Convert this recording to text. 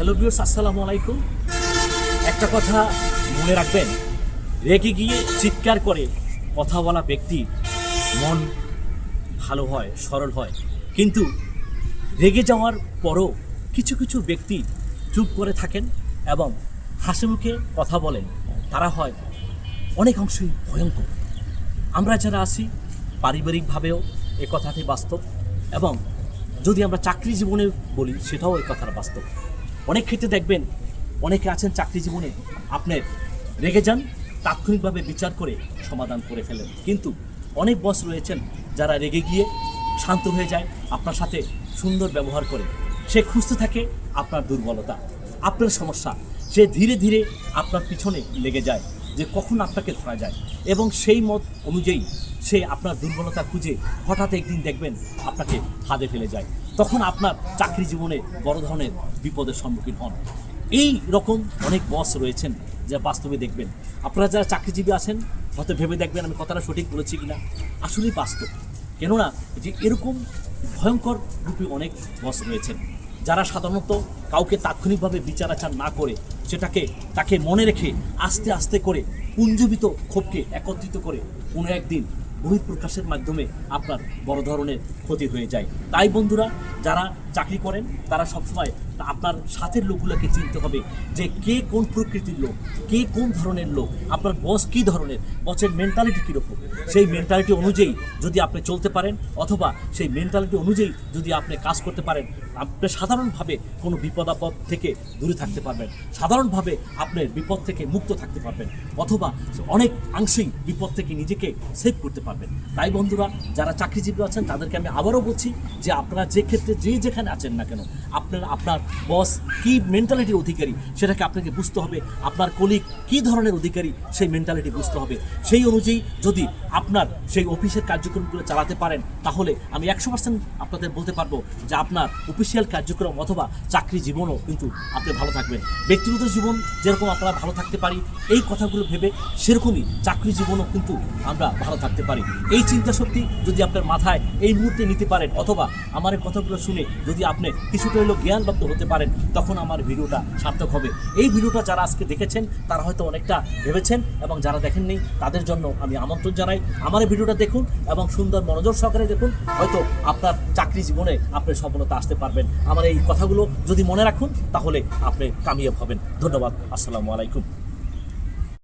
Hello viewers, আসসালামু আলাইকুম। একটা কথা মনে রাখবেন, রেগে গিয়ে চিৎকার করে কথা বলা ব্যক্তির মন ভালো হয়, সরল হয়। কিন্তু রেগে যাওয়ার পরও কিছু কিছু ব্যক্তি চুপ করে থাকেন এবং হাসি মুখে কথা বলেন, তারা হয় অনেক অংশই ভয়ঙ্কর। আমরা যারা আছি পারিবারিকভাবেও এ কথাটি বাস্তব, এবং যদি আমরা চাকরি জীবনে বলি সেটাও এই কথার বাস্তব। অনেক ক্ষেত্রে দেখবেন অনেকে আছেন চাকরি জীবনে আপনার রেগে যান, তাৎক্ষণিকভাবে বিচার করে সমাধান করে ফেলেন। কিন্তু অনেক বস রয়েছেন যারা রেগে গিয়ে শান্ত হয়ে যায়, আপনার সাথে সুন্দর ব্যবহার করে। সে খুঁজতে থাকে আপনার দুর্বলতা, আপনার সমস্যা। সে ধীরে ধীরে আপনার পিছনে লেগে যায় যে কখন আপনাকে ধরা যায়, এবং সেই মত অনুযায়ী সে আপনার দুর্বলতা খুঁজে হঠাৎ একদিন দেখবেন আপনাকে ফাঁদে ফেলে যায়। তখন আপনার চাকরি জীবনে বড় ধরনের বিপদের সম্মুখীন হন। এই রকম অনেক বস রয়েছেন যা বাস্তবে দেখবেন। আপনারা যারা চাকরিজীবী আছেন হয়তো ভেবে দেখবেন আমি কথাটা সঠিক বলেছি কিনা। আসলেই বাস্তব, কেননা যে এরকম ভয়ঙ্কর রূপে অনেক বস রয়েছেন যারা সাধারণত কাউকে তাৎক্ষণিকভাবে বিচার আচার না করে তাকে মনে রেখে আস্তে আস্তে করে পুঞ্জীবিত ক্ষোভকে একত্রিত করে কোনো একদিন বহিঃপ্রকাশের মাধ্যমে আপনার বড় ধরনের ক্ষতি হয়ে যায়। তাই বন্ধুরা, যারা চাকরি করেন তারা সবসময় আপনার সাথের লোকগুলোকে চিনতে হবে যে কে কোন প্রকৃতির লোক, কে কোন ধরনের লোক, আপনার বস কী ধরনের, বসের মেন্টালিটি কীরকম। সেই মেন্টালিটি অনুযায়ী যদি আপনি চলতে পারেন, অথবা সেই মেন্টালিটি অনুযায়ী যদি আপনি কাজ করতে পারেন, আপনি সাধারণভাবে কোনো বিপদ আপদ থেকে দূরে থাকতে পারবেন, সাধারণভাবে আপনার বিপদ থেকে মুক্ত থাকতে পারবেন, অথবা অনেক অংশেই বিপদ থেকে নিজেকে সেভ করতে পারবেন। তাই বন্ধুরা, যারা চাকরিজীবী আছেন তাদেরকে আমি আবারও বলছি যে আপনারা যে ক্ষেত্রে যেখানে আছেন না কেন, আপনার বস কী মেন্টালিটির অধিকারী সেটাকে আপনাকে বুঝতে হবে। আপনার কলিগ কী ধরনের অধিকারী সেই মেন্টালিটি বুঝতে হবে। সেই অনুযায়ী যদি আপনার সেই অফিসের কার্যক্রমগুলো চালাতে পারেন, তাহলে আমি 100% আপনাদের বলতে পারবো যে আপনার অফিসিয়াল কার্যক্রম অথবা চাকরি জীবনও কিন্তু আপনি ভালো থাকবেন। ব্যক্তিগত জীবন যেরকম আমরা ভালো থাকতে পারি এই কথাগুলো ভেবে, সেরকমই চাকরি জীবনও কিন্তু আমরা ভালো থাকতে পারি। এই চিন্তা শক্তি যদি আপনার মাথায় এই মুহূর্তে নিতে পারেন, অথবা আমার এই কথাগুলো শুনে যদি আপনি কিছুটা হলেও জ্ঞানপ্রাপ্ত হতে পারেন, তখন আমার ভিডিওটা সার্থক হবে। এই ভিডিওটা যারা আজকে দেখেছেন তারা হয়তো অনেকটা ভেবেছেন, এবং যারা দেখেননি তাদের জন্য আমি আমন্ত্রণ জানাই আমার এই ভিডিওটা দেখুন এবং সুন্দর মনোযোগ সহকারে দেখুন। হয়তো আপনার চাকরি জীবনে আপনি সফলতা আসতে পারবেন। আমার এই কথাগুলো যদি মনে রাখুন তাহলে আপনি কামিয়াব হবেন। ধন্যবাদ। আসসালামু আলাইকুম।